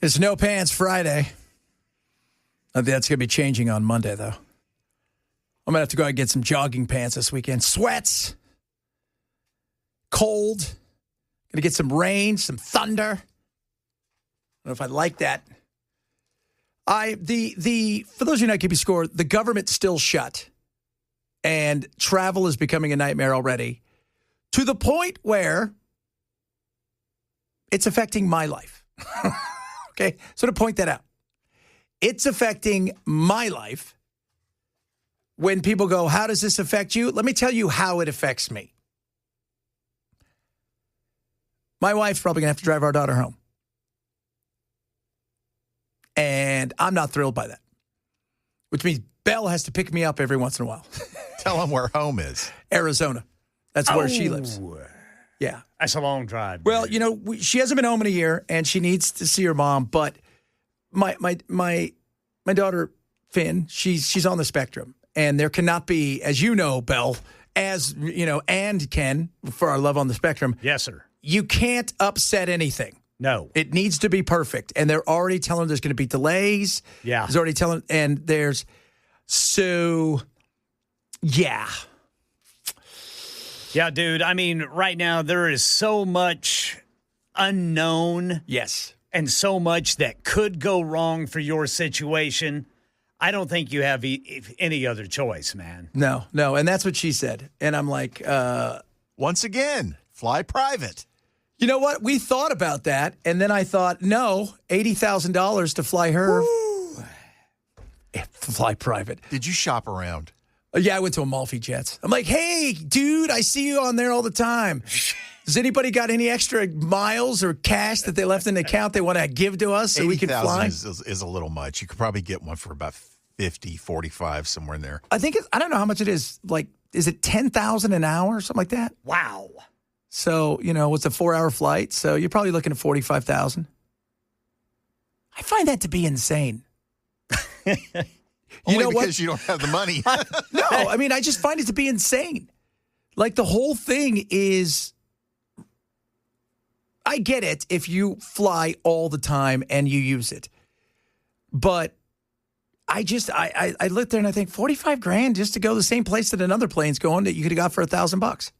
It's No Pants Friday. I think that's going to be changing on Monday, though. I'm going to have to go out and get some jogging pants this weekend. Sweats. Cold. Going to get some rain, some thunder. I don't know if I like that. For those of you not keeping score, the government's still shut. And travel is becoming a nightmare already. To the point where it's affecting my life. Okay? So to point that out. It's affecting my life. When people go, how does this affect you? Let me tell you how it affects me. My wife's probably going to have to drive our daughter home. And I'm not thrilled by that. Which means Belle has to pick me up every once in a while. Tell them where home is. Arizona. That's where she lives. Yeah. That's a long drive. Well, you know, she hasn't been home in a year, and she needs to see her mom. But my daughter, Finn, she's on the spectrum. And there cannot be, as you know, Belle, as, you know, and Ken, for our love on the spectrum. Yes, sir. You can't upset anything. No. It needs to be perfect. And they're already telling there's going to be delays. Yeah. There's already telling, and there's, so, yeah. Yeah, dude. I mean, right now there is so much unknown. Yes. And so much that could go wrong for your situation. I don't think you have any other choice, man. No. And that's what she said. And I'm like, once again, fly private. You know what? We thought about that. And then I thought, no, $80,000 to fly her. Woo. Fly private. Did you shop around? Yeah, I went to Amalfi Jets. I'm like, hey, dude, I see you on there all the time. Does anybody got any extra miles or cash that they left in the account they want to give to us so we can fly? is a little much. You could probably get one for about 50, 45, somewhere in there. I think I don't know how much it is. Like, is it $10,000 an hour or something like that? Wow. So, you know, it's a 4-hour flight. So you're probably looking at $45,000. I find that to be insane. Only because you don't have the money. No, I mean, I just find it to be insane. Like, the whole thing is, I get it if you fly all the time and you use it. But I look there and I think $45,000 just to go the same place that another plane's going that you could have got for $1,000.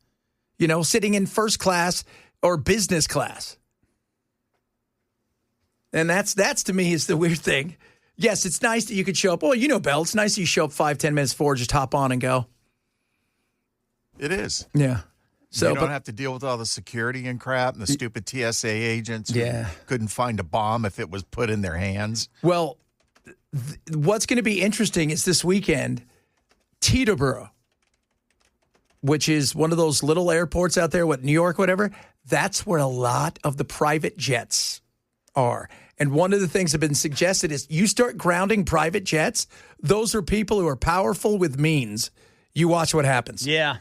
You know, sitting in first class or business class. And that's to me is the weird thing. Yes, it's nice that you could show up. Oh, you know, Belle, it's nice that you show up 5-10 minutes before, just hop on and go. It is. Yeah. So you don't have to deal with all the security and crap and the stupid TSA agents who couldn't find a bomb if it was put in their hands. Well, what's going to be interesting is this weekend, Teterboro, which is one of those little airports out there, New York, whatever, that's where a lot of the private jets are. And one of the things that have been suggested is you start grounding private jets, those are people who are powerful with means. You watch what happens. Yeah.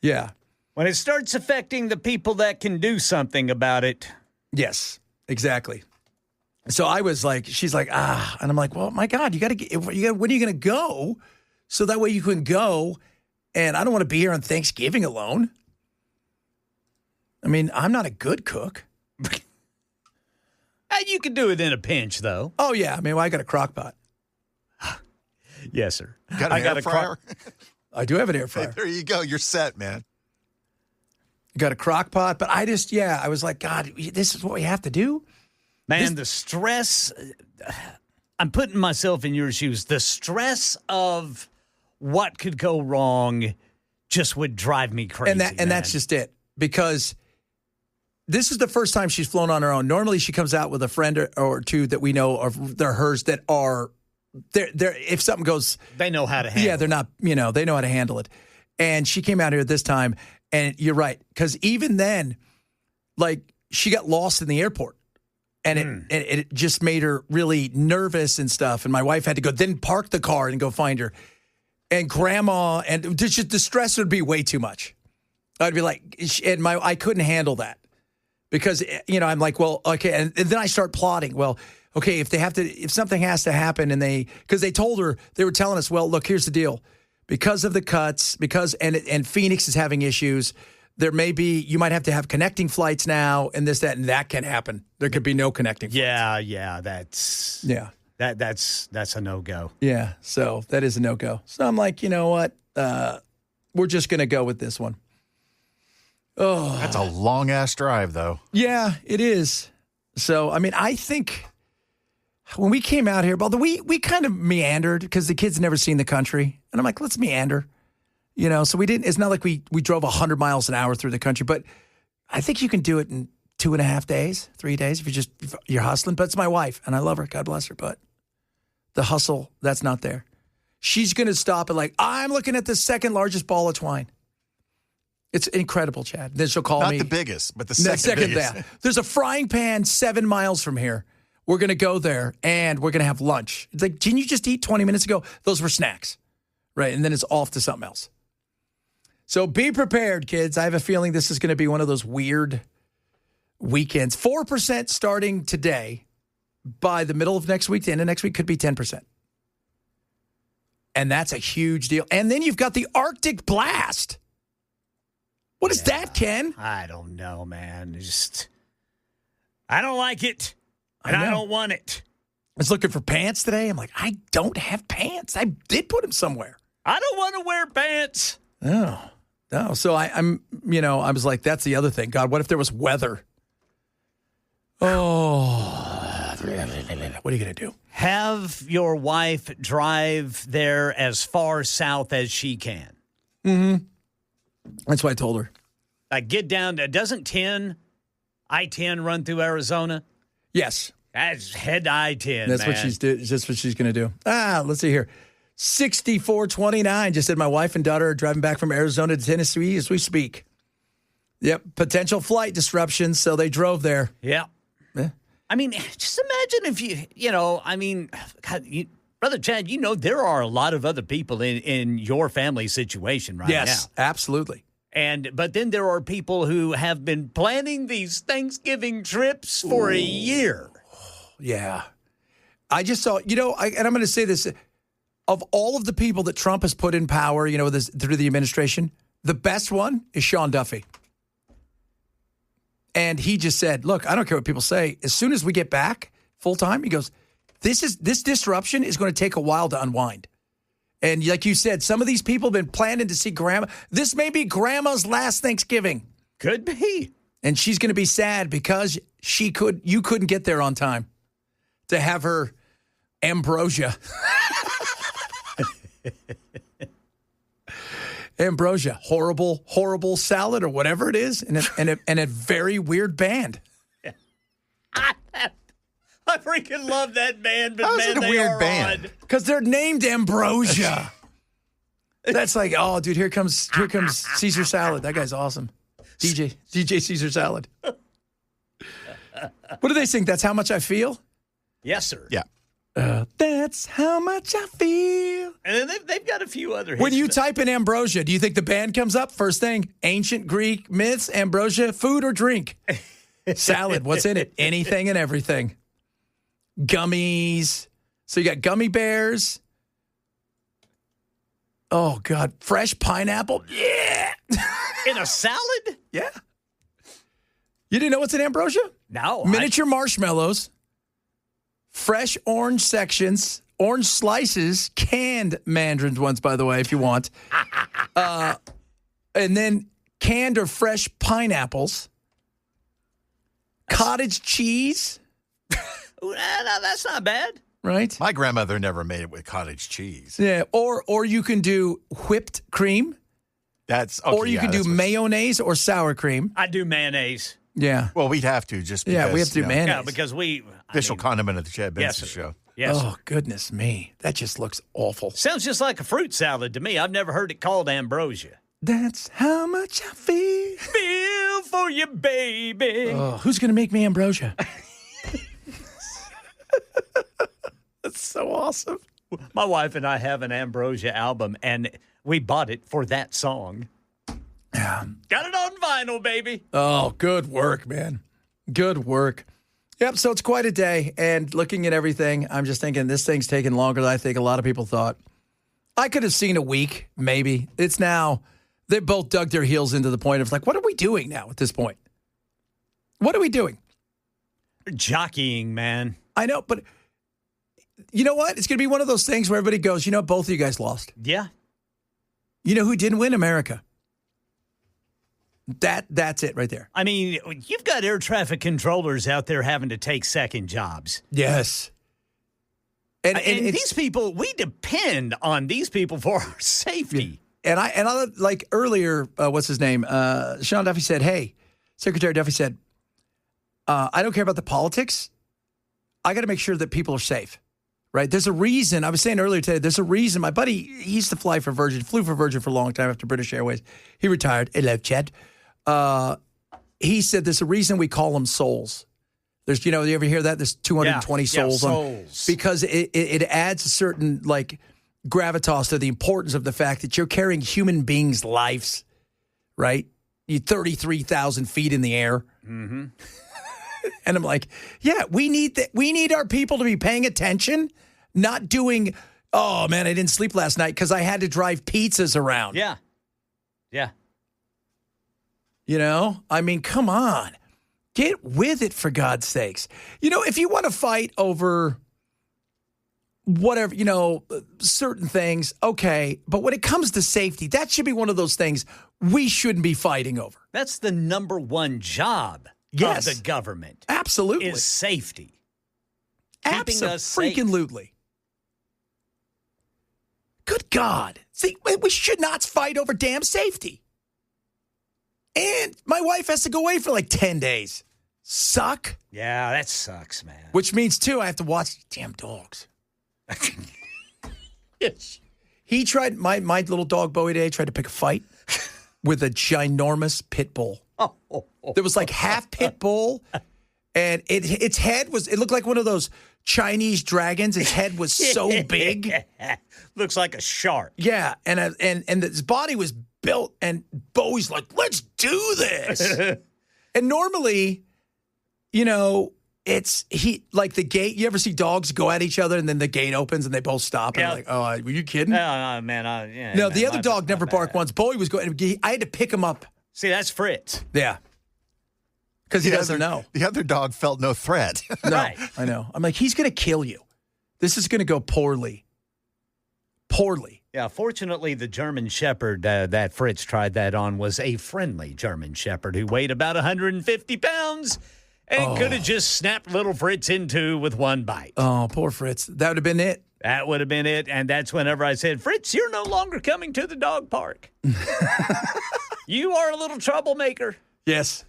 Yeah. When it starts affecting the people that can do something about it. Yes, exactly. So I was like, she's like, and I'm like, well, my God, when are you going to go? So that way you can go. And I don't want to be here on Thanksgiving alone. I mean, I'm not a good cook. You can do it in a pinch, though. Oh, yeah. I mean, I got a crock pot. Yes, sir. Got an air fryer? I do have an air fryer. Hey, there you go. You're set, man. Got a crock pot. But I was like, God, this is what we have to do? Man, the stress, I'm putting myself in your shoes. The stress of what could go wrong just would drive me crazy. And that's just it. Because this is the first time she's flown on her own. Normally she comes out with a friend or two that we know of, they're hers that are, they're if something goes. They know how to handle it. Yeah, they're not, they know how to handle it. And she came out here this time, and you're right. Because even then, like, she got lost in the airport. And it just made her really nervous and stuff. And my wife had to go, then park the car and go find her. And grandma, and just the stress would be way too much. I'd be like, and I couldn't handle that. Because, I'm like, well, okay. And then I start plotting. Well, okay, if something has to happen because they told her, they were telling us, well, look, here's the deal. Because of the cuts, and Phoenix is having issues, There may be, you might have to have connecting flights now and this, that, and that can happen. There could be no connecting flights. Yeah, that's a no-go. Yeah, so that is a no-go. So I'm like, you know what? We're just going to go with this one. Oh, that's a long-ass drive, though. Yeah, it is. So, I mean, I think when we came out here, we kind of meandered because the kids never seen the country. And I'm like, let's meander. You know, so we didn't, it's not like we drove 100 miles an hour through the country, but I think you can do it in 2.5 days, 3 days if you're hustling. But it's my wife and I love her. God bless her. But the hustle, that's not there. She's going to stop at I'm looking at the second largest ball of twine. It's incredible, Chad. Then she'll call me. Not the biggest, but the second biggest. Yeah. There's a frying pan 7 miles from here. We're going to go there and we're going to have lunch. It's like, didn't you just eat 20 minutes ago? Those were snacks. Right. And then it's off to something else. So be prepared, kids. I have a feeling this is going to be one of those weird weekends. 4% starting today. By the middle of next week, the end of next week, could be 10%. And that's a huge deal. And then you've got the Arctic blast. What is that, Ken? I don't know, man. I don't like it. And I don't want it. I was looking for pants today. I'm like, I don't have pants. I did put them somewhere. I don't want to wear pants. Oh. No, so I was like, that's the other thing. God, what if there was weather? Oh, what are you going to do? Have your wife drive there as far south as she can. Mm-hmm. That's what I told her. Get down. Doesn't I-10 run through Arizona? Yes. That's head to I-10, That's man. what she's doing. That's what she's going to do. Let's see here. 6429 just said my wife and daughter are driving back from Arizona to Tennessee as we speak. Yep. Potential flight disruptions, so they drove there. Yeah. I mean, just imagine if God, Brother Chad, there are a lot of other people in your family situation right now. Yes, absolutely. But then there are people who have been planning these Thanksgiving trips for a year. Yeah. I just saw, and I'm going to say this. Of all of the people that Trump has put in power, through the administration, the best one is Sean Duffy. And he just said, look, I don't care what people say. As soon as we get back full time, he goes, this disruption is going to take a while to unwind. And like you said, some of these people have been planning to see grandma. This may be grandma's last Thanksgiving. Could be. And she's going to be sad because you couldn't get there on time to have her ambrosia. Ambrosia, horrible salad or whatever it is, and a very weird band. I freaking love that band, but How's it a weird band? Because they're named Ambrosia. That's like, oh, dude, here comes Caesar Salad. That guy's awesome. DJ Caesar Salad. What do they sing? That's How Much I Feel? Yes, sir. Yeah. That's how much I feel. And then they've got a few other hits. When you type in ambrosia, do you think the band comes up? First thing, ancient Greek myths, ambrosia, food or drink? Salad, what's in it? Anything and everything. Gummies. So you got gummy bears. Oh, God. Fresh pineapple. Yeah. In a salad? Yeah. You didn't know what's in ambrosia? No. Miniature marshmallows. Fresh orange sections, orange slices, canned mandarins ones, by the way, if you want. And then canned or fresh pineapples, cottage cheese. No, that's not bad. Right? My grandmother never made it with cottage cheese. Yeah, or you can do whipped cream. That's okay, or you can do mayonnaise or sour cream. I do mayonnaise. Yeah. Well, we'd have to just because. Yeah, we have to do mayonnaise. Yeah, because official condiment of the Chad Benson Yes, show. Yes. Oh, goodness me. That just looks awful. Sounds just like a fruit salad to me. I've never heard it called ambrosia. That's how much I feel. Feel for you, baby. Oh, who's going to make me ambrosia? That's so awesome. My wife and I have an ambrosia album, and we bought it for that song. Yeah. Got it on vinyl, baby. Oh, good work, man. Good work. Yep, so it's quite a day, and looking at everything, I'm just thinking this thing's taking longer than I think a lot of people thought. I could have seen a week, maybe. It's now They both dug their heels into the point of like, what are we doing now at this point? What are we doing? Jockeying, man. I know, but you know what? It's going to be one of those things where everybody goes, both of you guys lost. Yeah. You know who didn't win? America. That's it right there. I mean, you've got air traffic controllers out there having to take second jobs. Yes. And these people, we depend on these people for our safety. And I like earlier, what's his name? Sean Duffy said, hey, Secretary Duffy said, I don't care about the politics. I got to make sure that people are safe, right? There's a reason. I was saying earlier today, there's a reason. My buddy, he used to fly for Virgin, flew for Virgin for a long time after British Airways. He retired. Hello, Chad. He said there's a reason we call them souls. There's, you ever hear that? There's 220 souls. Souls. Because it adds a certain, like, gravitas to the importance of the fact that you're carrying human beings' lives, right? You're 33,000 feet in the air. Mm-hmm. And I'm like, yeah, we need our people to be paying attention, not doing, oh, man, I didn't sleep last night because I had to drive pizzas around. Yeah. Yeah. I mean, come on. Get with it, for God's sakes. If you want to fight over whatever, certain things, okay. But when it comes to safety, that should be one of those things we shouldn't be fighting over. That's the number one job of the government. Absolutely. Is safety. Keeping us safe. Absolutely. Good God. See, we should not fight over damn safety. And my wife has to go away for like 10 days. Suck. Yeah, that sucks, man. Which means, too, I have to watch damn dogs. Yes. He tried, my little dog Bowie today tried to pick a fight with a ginormous pit bull. There was like half pit bull, and its head it looked like one of those Chinese dragons. Its head was so big. Looks like a shark. Yeah, and his body was built, and Bowie's like, let's do this. And normally, like the gate, you ever see dogs go at each other and then the gate opens and they both stop and they're like, oh, were you kidding? No, man. No, the other dog never barked once. Bowie was going, I had to pick him up. See, that's Fritz. Yeah. Because he doesn't know. The other dog felt no threat. No, Right. I know. I'm like, he's going to kill you. This is going to go poorly. Poorly. Yeah, fortunately, the German Shepherd that Fritz tried that on was a friendly German Shepherd who weighed about 150 pounds and could have just snapped little Fritz in two with one bite. Oh, poor Fritz. That would have been it. That would have been it. And that's whenever I said, Fritz, you're no longer coming to the dog park. You are a little troublemaker. Yes.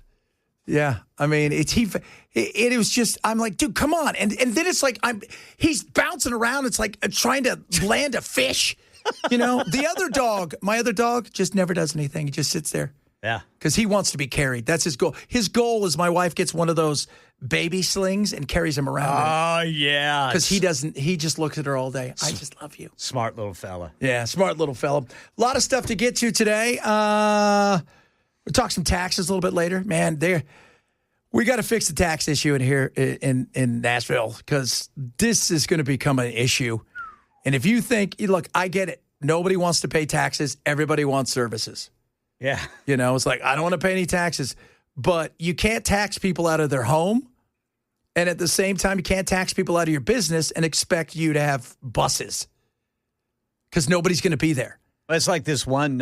Yeah. I mean, it was just, I'm like, dude, come on. And then it's like, he's bouncing around. It's like trying to land a fish. The other dog, my other dog just never does anything. He just sits there. Yeah. Because he wants to be carried. That's his goal. His goal is my wife gets one of those baby slings and carries him around. Oh, yeah. Because he just looks at her all day. I just love you. Smart little fella. Yeah, smart little fella. A lot of stuff to get to today. We'll talk some taxes a little bit later. Man, we got to fix the tax issue in Nashville because this is going to become an issue. And if you think, look, I get it. Nobody wants to pay taxes. Everybody wants services. Yeah. It's like, I don't want to pay any taxes. But you can't tax people out of their home. And at the same time, you can't tax people out of your business and expect you to have buses. Because nobody's going to be there. It's like this one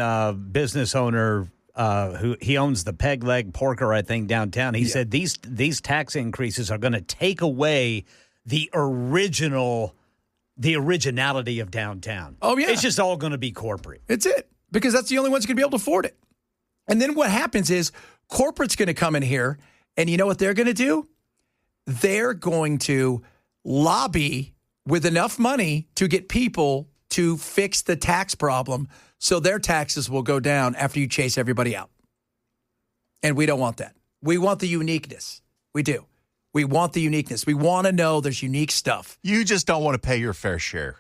business owner who he owns the Peg Leg Porker, I think, downtown. He said these tax increases are going to take away the originality of downtown. Oh, yeah. It's just all going to be corporate. It's it. Because that's the only ones going to be able to afford it. And then what happens is corporate's going to come in here, and you know what they're going to do? They're going to lobby with enough money to get people to fix the tax problem so their taxes will go down after you chase everybody out. And we don't want that. We want the uniqueness. We do. We want the uniqueness. We want to know there's unique stuff. You just don't want to pay your fair share.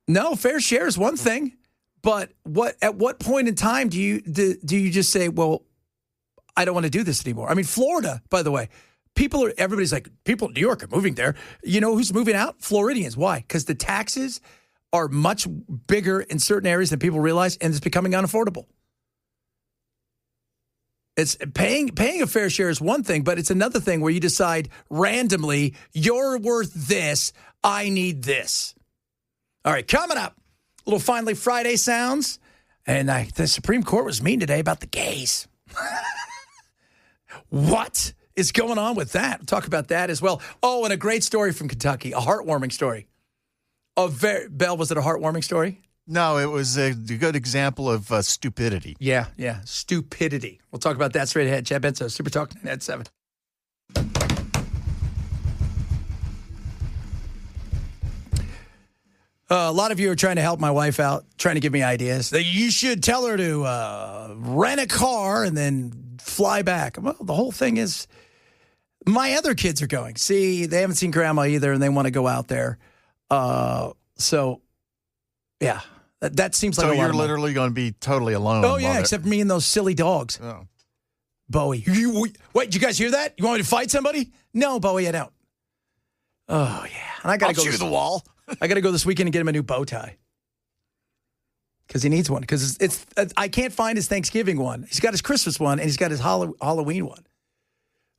No, fair share is one thing. But at what point in time do you just say, well, I don't want to do this anymore? I mean, Florida, by the way, everybody's like, people in New York are moving there. You know who's moving out? Floridians. Why? Because the taxes are much bigger in certain areas than people realize, and it's becoming unaffordable. It's paying a fair share is one thing, but it's another thing where you decide randomly, you're worth this, I need this. All right, coming up, a little Finally Friday sounds. And the Supreme Court was meeting today about the gays. What is going on with that? We'll talk about that as well. Oh, and a great story from Kentucky, a heartwarming story. Bell, was it a heartwarming story? No, it was a good example of stupidity. Yeah, stupidity. We'll talk about that straight ahead. Chad Benson, Super Talk at 7. A lot of you are trying to help my wife out, trying to give me ideas. That you should tell her to rent a car and then fly back. Well, the whole thing is my other kids are going. See, they haven't seen grandma either, and they want to go out there. So, yeah, that seems like a lot. So you're literally going to be totally alone. Oh, yeah, except me and those silly dogs. Oh. Bowie. Wait, did you guys hear that? You want me to fight somebody? No, Bowie, I don't. Oh, yeah. And I got to go to the wall. I got to go this weekend and get him a new bow tie. Because he needs one. Because I can't find his Thanksgiving one. He's got his Christmas one, and he's got his Halloween one.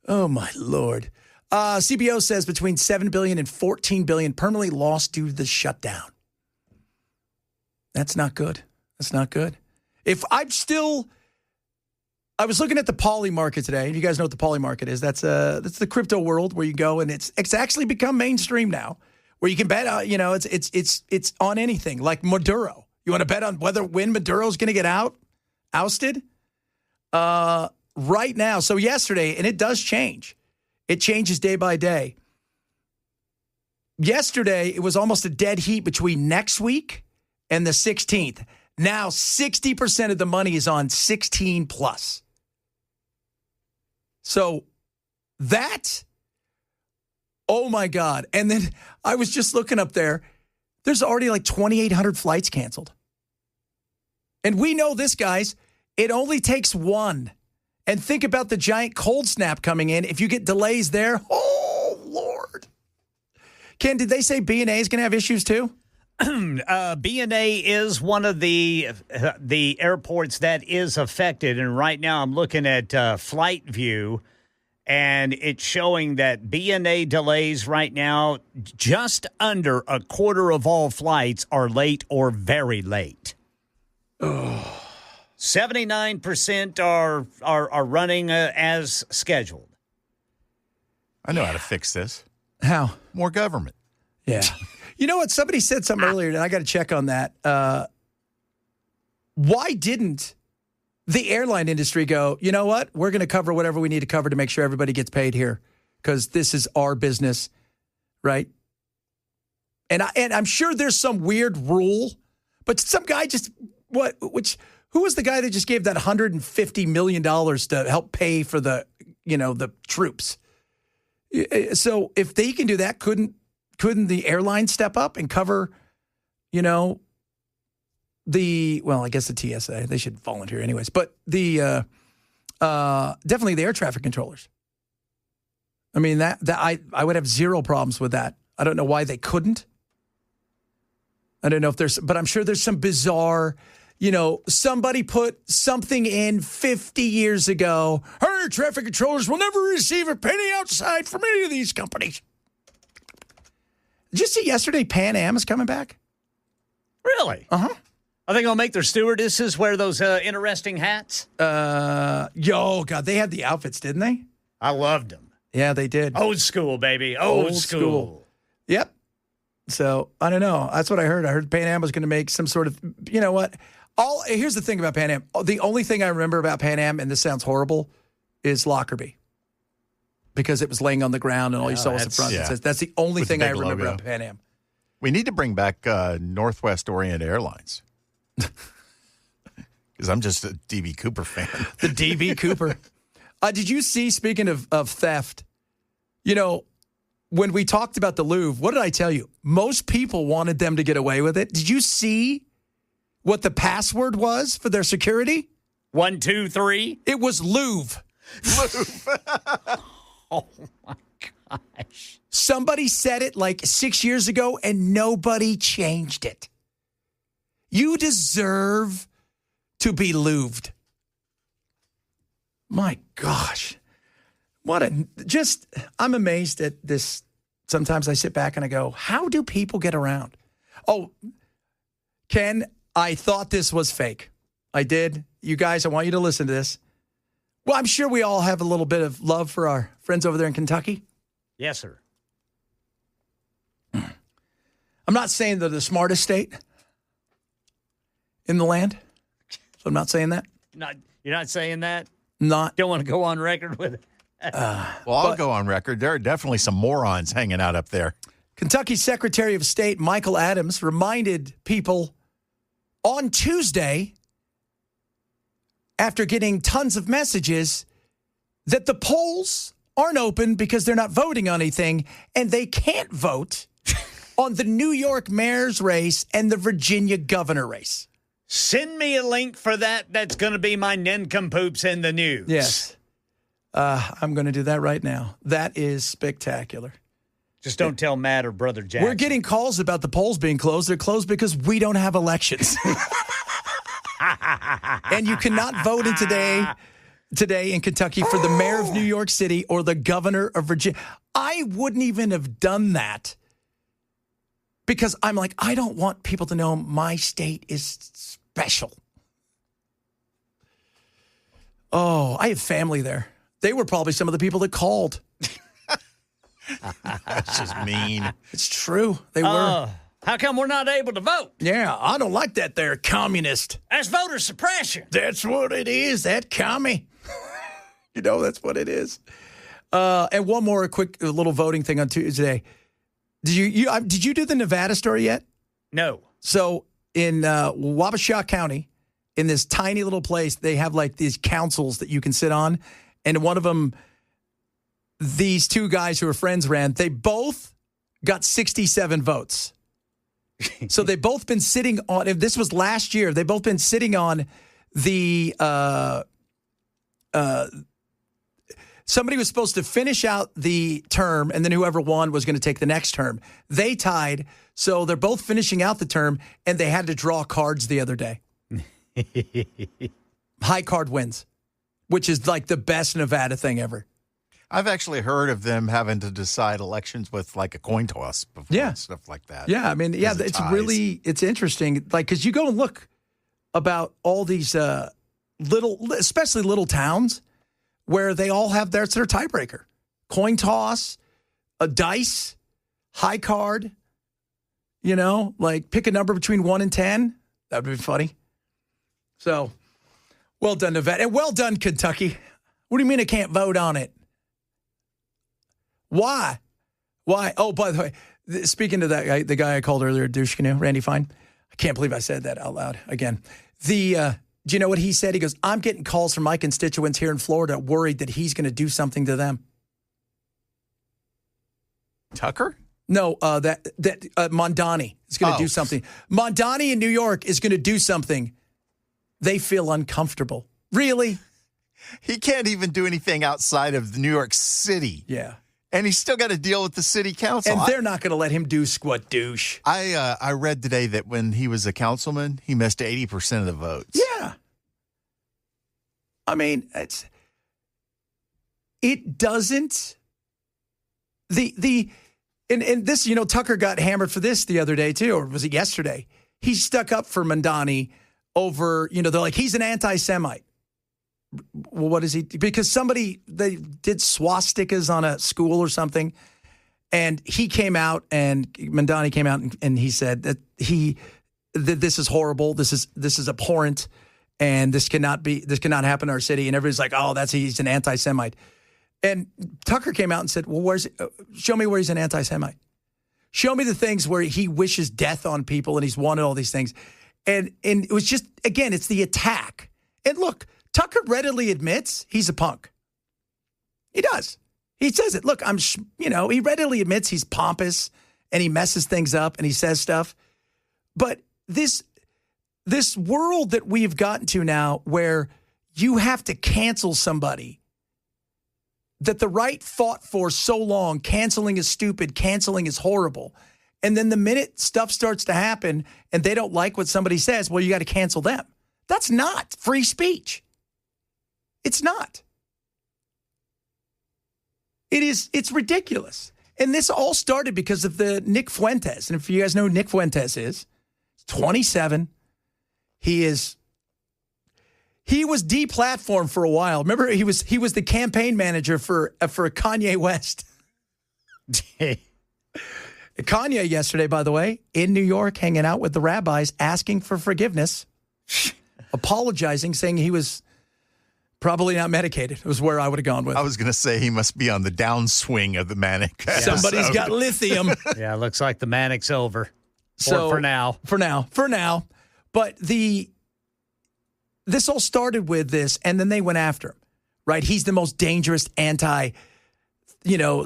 Oh, my Lord. CBO says between $7 billion and $14 billion permanently lost due to the shutdown. That's not good. That's not good. I was looking at the poly market today. You guys know what the poly market is. That's the crypto world where you go, and it's actually become mainstream now, where you can bet. It's on anything like Maduro. You want to bet on when Maduro's going to get ousted? Right now. So yesterday, and it does change. It changes day by day. Yesterday, it was almost a dead heat between next week and the 16th. Now, 60% of the money is on 16 plus. So that, oh my God. And then I was just looking up there. There's already like 2,800 flights canceled. And we know this, guys. It only takes one. And think about the giant cold snap coming in. If you get delays there, oh, Lord. Ken, did they say B&A is going to have issues too? B&A is one of the airports that is affected. And right now I'm looking at Flight View, and it's showing that B&A delays right now, just under a quarter of all flights are late or very late. Oh. 79% are running as scheduled. I know how to fix this. How? More government. Yeah. You know what? Somebody said something earlier, and I got to check on that. Why didn't the airline industry go, you know what? We're going to cover whatever we need to cover to make sure everybody gets paid here because this is our business, right? And I'm sure there's some weird rule, but some guy who was the guy that just gave that $150 million to help pay for the troops? So if they can do that, couldn't the airline step up and cover, I guess the TSA, they should volunteer anyways, but the definitely the air traffic controllers. I mean, that I would have zero problems with that. I don't know why they couldn't. I don't know if but I'm sure there's some bizarre, somebody put something in 50 years ago. Air traffic controllers will never receive a penny outside from any of these companies. Did you see yesterday Pan Am is coming back? Really? Uh-huh. Are they going to make their stewardesses wear those interesting hats? God, they had the outfits, didn't they? I loved them. Yeah, they did. Old school, baby. Old school. Yep. So, I don't know. That's what I heard. I heard Pan Am was going to make some sort of, you know what? Here's the thing about Pan Am. The only thing I remember about Pan Am, and this sounds horrible, is Lockerbie. Because it was laying on the ground and all you saw was the front. Yeah. That's the only thing I remember about Pan Am. We need to bring back Northwest Orient Airlines. Because I'm just a D.B. Cooper fan. The D.B. Cooper. Did you see, speaking of theft, when we talked about the Louvre, what did I tell you? Most people wanted them to get away with it. Did you see what the password was for their security? 1, 2, 3. It was Louvre. Louvre. Oh, my gosh. Somebody said it like 6 years ago, and nobody changed it. You deserve to be Louvred. My gosh. I'm amazed at this. Sometimes I sit back and I go, how do people get around? Oh, Ken, I thought this was fake. I did. You guys, I want you to listen to this. Well, I'm sure we all have a little bit of love for our friends over there in Kentucky. Yes, sir. I'm not saying they're the smartest state in the land. So I'm not saying that. You're not saying that? Not. Don't want to go on record with it. I'll go on record. There are definitely some morons hanging out up there. Kentucky Secretary of State Michael Adams reminded people on Tuesday, after getting tons of messages, that the polls aren't open because they're not voting on anything, and they can't vote on the New York mayor's race and the Virginia governor race. Send me a link for that. That's going to be my nincompoops in the news. Yes. I'm going to do that right now. That is spectacular. Just don't tell Matt or Brother Jackson. We're getting calls about the polls being closed. They're closed because we don't have elections. And you cannot vote in today in Kentucky for the mayor of New York City or the governor of Virginia. I wouldn't even have done that because I'm like, I don't want people to know my state is special. Oh, I have family there. They were probably some of the people that called. That's just mean. It's true. They were. How come we're not able to vote? Yeah, I don't like that there, communist. That's voter suppression. That's what it is, that commie. That's what it is. And one more quick little voting thing on Tuesday. Did you do the Nevada story yet? No. So in Wabasha County, in this tiny little place, they have like these councils that you can sit on. And one of them, these two guys who are friends ran, they both got 67 votes. So they've both been sitting on, if this was last year, they've both been sitting on the, somebody was supposed to finish out the term, and then whoever won was going to take the next term. They tied, so they're both finishing out the term, and they had to draw cards the other day. High card wins, which is like the best Nevada thing ever. I've actually heard of them having to decide elections with like a coin toss before and stuff like that. Yeah, I mean, yeah, it's interesting. Like, because you go and look about all these especially little towns where they all have their tiebreaker. Coin toss, a dice, high card, like pick a number between 1 and 10. That would be funny. So, well done, Nevada. And well done, Kentucky. What do you mean I can't vote on it? Why? Oh, by the way, speaking to that guy, the guy I called earlier, douche canoe, Randy Fine. I can't believe I said that out loud again. Do you know what he said? He goes, I'm getting calls from my constituents here in Florida worried that he's going to do something to them. Tucker? No, that Mondani is going to do something. Mondani in New York is going to do something. They feel uncomfortable. Really? He can't even do anything outside of New York City. Yeah. And he's still got to deal with the city council. And they're not going to let him do squat douche. I read today that when he was a councilman, he missed 80% of the votes. Yeah. I mean, it doesn't. And this, Tucker got hammered for this the other day too, or was it yesterday? He stuck up for Mondani over, they're like, he's an anti-Semite. Well, what is he? Because they did swastikas on a school or something. And he came out and Mondani came out and he said that this is horrible. This is abhorrent. And this cannot happen in our city. And everybody's like, oh, he's an anti-Semite. And Tucker came out and said, well, show me where he's an anti-Semite. Show me the things where he wishes death on people and he's wanted all these things. And it was just, again, it's the attack. And look, Tucker readily admits he's a punk. He does. He says it. Look, he readily admits he's pompous and he messes things up and he says stuff. But this world that we've gotten to now where you have to cancel somebody that the right fought for so long, canceling is stupid, canceling is horrible. And then the minute stuff starts to happen and they don't like what somebody says, well, you got to cancel them. That's not free speech. It's not. It's ridiculous. And this all started because of the Nick Fuentes. And if you guys know who Nick Fuentes is, 27. He was deplatformed for a while. Remember, he was the campaign manager for Kanye West. Kanye yesterday, by the way, in New York, hanging out with the rabbis, asking for forgiveness, apologizing, saying he was probably not medicated. It was where I would have gone with. I was going to say he must be on the downswing of the manic. Somebody's got lithium. Yeah, looks like the manic's over. For now. For now. But this all started with this, and then they went after him, right? He's the most dangerous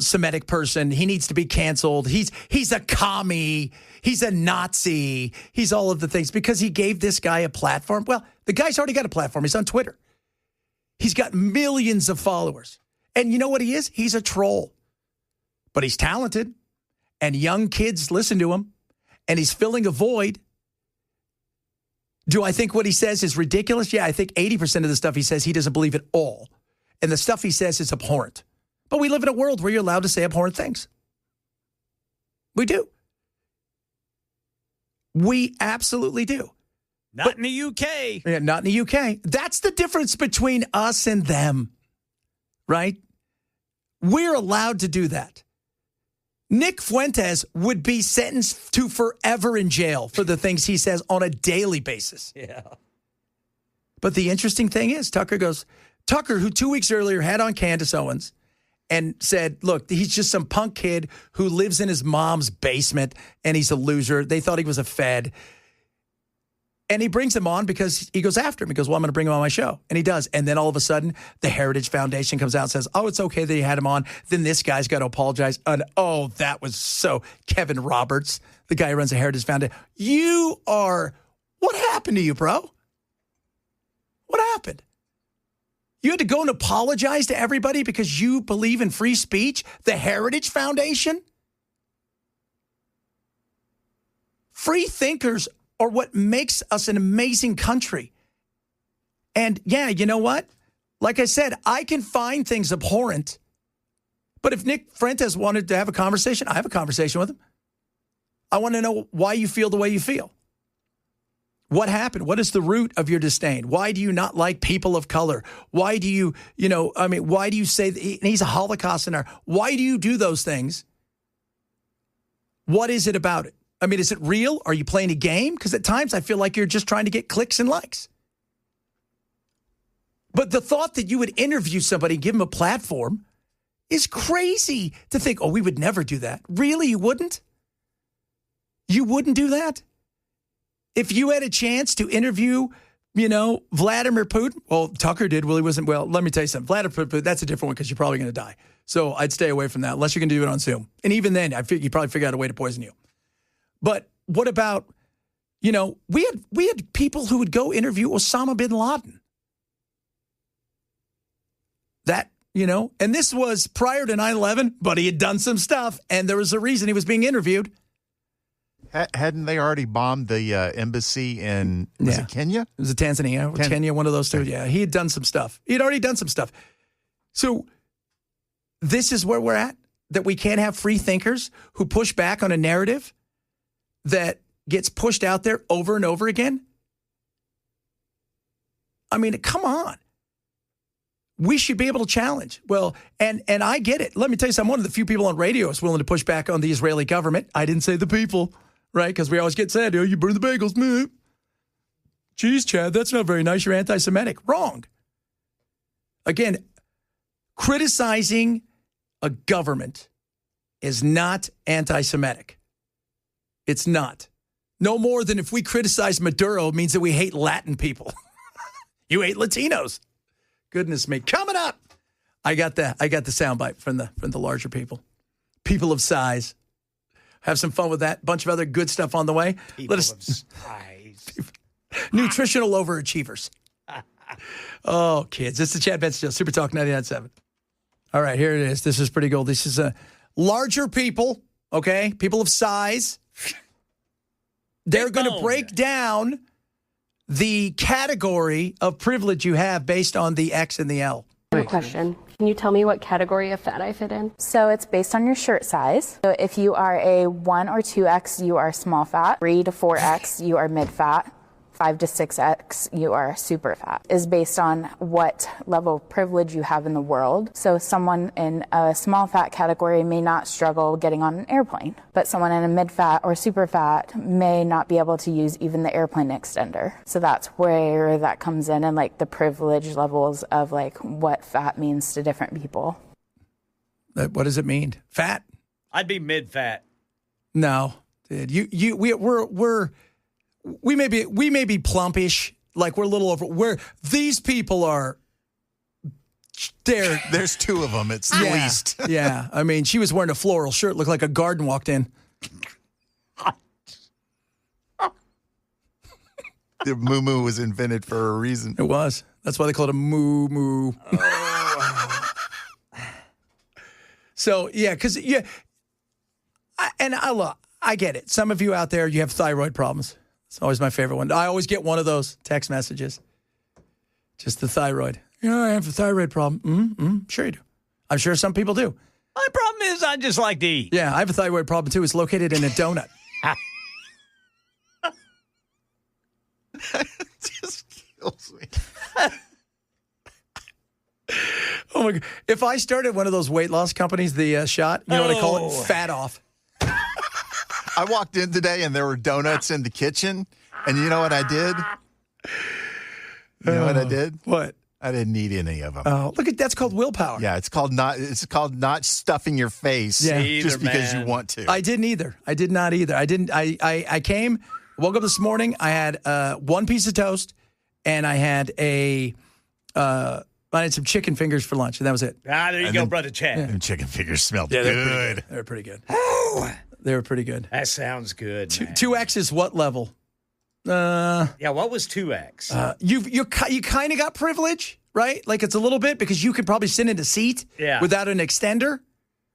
Semitic person. He needs to be canceled. He's a commie. He's a Nazi. He's all of the things because he gave this guy a platform. Well, the guy's already got a platform. He's on Twitter. He's got millions of followers. And you know what he is? He's a troll. But he's talented, and young kids listen to him, and he's filling a void. Do I think what he says is ridiculous? Yeah, I think 80% of the stuff he says, he doesn't believe at all. And the stuff he says is abhorrent. But we live in a world where you're allowed to say abhorrent things. We do. We absolutely do. Not in the UK. Yeah, not in the UK. That's the difference between us and them, right? We're allowed to do that. Nick Fuentes would be sentenced to forever in jail for the things he says on a daily basis. Yeah. But the interesting thing is, Tucker, who 2 weeks earlier had on Candace Owens and said, look, he's just some punk kid who lives in his mom's basement and he's a loser. They thought he was a Fed. And he brings him on because he goes after him. He goes, well, I'm going to bring him on my show. And he does. And then all of a sudden, the Heritage Foundation comes out and says, oh, it's okay that you had him on. Then this guy's got to apologize. And oh, that was so Kevin Roberts, the guy who runs the Heritage Foundation. What happened to you, bro? What happened? You had to go and apologize to everybody because you believe in free speech? The Heritage Foundation? Free thinkers are what makes us an amazing country. And yeah, you know what? Like I said, I can find things abhorrent. But if Nick Fuentes wanted to have a conversation, I have a conversation with him. I want to know why you feel the way you feel. What happened? What is the root of your disdain? Why do you not like people of color? Why do you, why do you say that he's a Holocaust denier? Why do you do those things? What is it about it? I mean, is it real? Are you playing a game? Because at times I feel like you're just trying to get clicks and likes. But the thought that you would interview somebody and give them a platform is crazy to think, oh, we would never do that. Really? You wouldn't? You wouldn't do that? If you had a chance to interview, Vladimir Putin, well, Tucker did. Well, he wasn't. Well, let me tell you something. Vladimir Putin, that's a different one because you're probably going to die. So I'd stay away from that unless you're going to do it on Zoom. And even then, I think you probably figure out a way to poison you. But what about, we had people who would go interview Osama bin Laden. That, and this was prior to 9/11, but he had done some stuff, and there was a reason he was being interviewed. Hadn't they already bombed the embassy in, was it Kenya? It was Tanzania, Kenya, one of those two. Yeah, he had done some stuff. He had already done some stuff. So this is where we're at, that we can't have free thinkers who push back on a narrative that gets pushed out there over and over again. I mean, come on. We should be able to challenge. Well, and I get it. Let me tell you something. I'm one of the few people on radio who's willing to push back on the Israeli government. I didn't say the people, right? Because we always get said, oh, you burn the bagels. Meh. Geez, Chad, that's not very nice. You're anti-Semitic. Wrong. Again, criticizing a government is not anti-Semitic. It's not. No more than if we criticize Maduro means that we hate Latin people. You hate Latinos. Goodness me. Coming up, I got the soundbite from the larger people. People of size. Have some fun with that. Bunch of other good stuff on the way. People of size. Nutritional overachievers. Oh, kids. It's the Chad Benson Show. Super Talk 99.7. All right, here it is. This is pretty cool. This is larger people, okay? People of size. They're going to break down the category of privilege you have based on the X and the L. I have a question. Can you tell me what category of fat I fit in? So it's based on your shirt size. So if you are a 1 or 2X, you are small fat. 3 to 4X, you are mid fat. 5 to 6X, you are super fat, is based on what level of privilege you have in the world. So someone in a small fat category may not struggle getting on an airplane, but someone in a mid fat or super fat may not be able to use even the airplane extender. So that's where that comes in, and like the privilege levels of like what fat means to different people. What does it mean? Fat? I'd be mid fat. No, dude. We may be plumpish, like we're a little over. Where these people are, there's two of them. It's the least. Yeah, I mean, she was wearing a floral shirt, looked like a garden walked in. The moo was invented for a reason. It was. That's why they called it a moo. Oh. So yeah, because I get it. Some of you out there, you have thyroid problems. It's always my favorite one. I always get one of those text messages. Just the thyroid. I have a thyroid problem. Sure you do. I'm sure some people do. My problem is I just like to eat. Yeah, I have a thyroid problem too. It's located in a donut. It just kills me. Oh my God. If I started one of those weight loss companies, the shot, you know what I call it? Fat off. I walked in today and there were donuts in the kitchen. And you know what I did? What? I didn't eat any of them. Oh, look at that's called willpower. Yeah, it's called not stuffing your face just because you want to. I didn't either. I did not either. I came, woke up this morning, I had one piece of toast and I had some chicken fingers for lunch, and that was it. There you go, Brother Chad. And chicken fingers smelled good. They were pretty good. Oh, they were pretty good. That sounds good. 2X is what level? What was 2X? You kind of got privilege, right? Like it's a little bit because you could probably sit in a seat without an extender,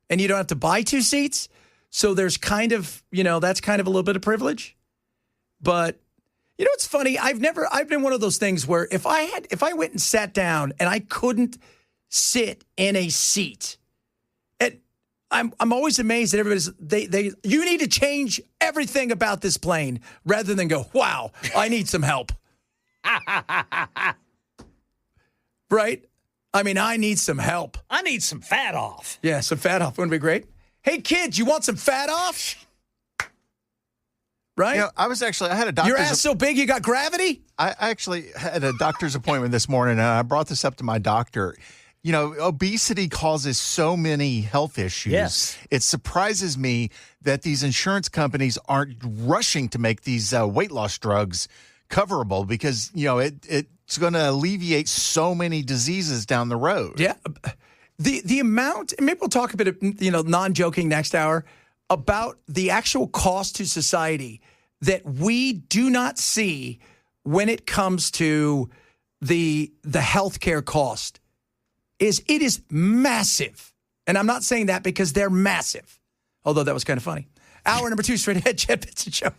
and you don't have to buy 2 seats. So there's kind of that's kind of a little bit of privilege. But you know what's funny? I've been one of those things where if I went and sat down and I couldn't sit in a seat, I'm always amazed that everybody's you need to change everything about this plane rather than go, wow, I need some help. Right? I mean, I need some help. I need some fat off. Yeah, some fat off. Wouldn't it be great? Hey, kids, you want some fat off? Right? I had a doctor's... Your ass so big you got gravity? I actually had a doctor's appointment this morning, and I brought this up to my doctor. Obesity causes so many health issues. Yes. It surprises me that these insurance companies aren't rushing to make these weight loss drugs coverable because, it's going to alleviate so many diseases down the road. Yeah. The amount, and maybe we'll talk a bit of, non-joking next hour, about the actual cost to society that we do not see when it comes to the healthcare cost. It is massive. And I'm not saying that because they're massive. Although that was kind of funny. Hour number 2, straight ahead, Chad Benson Show.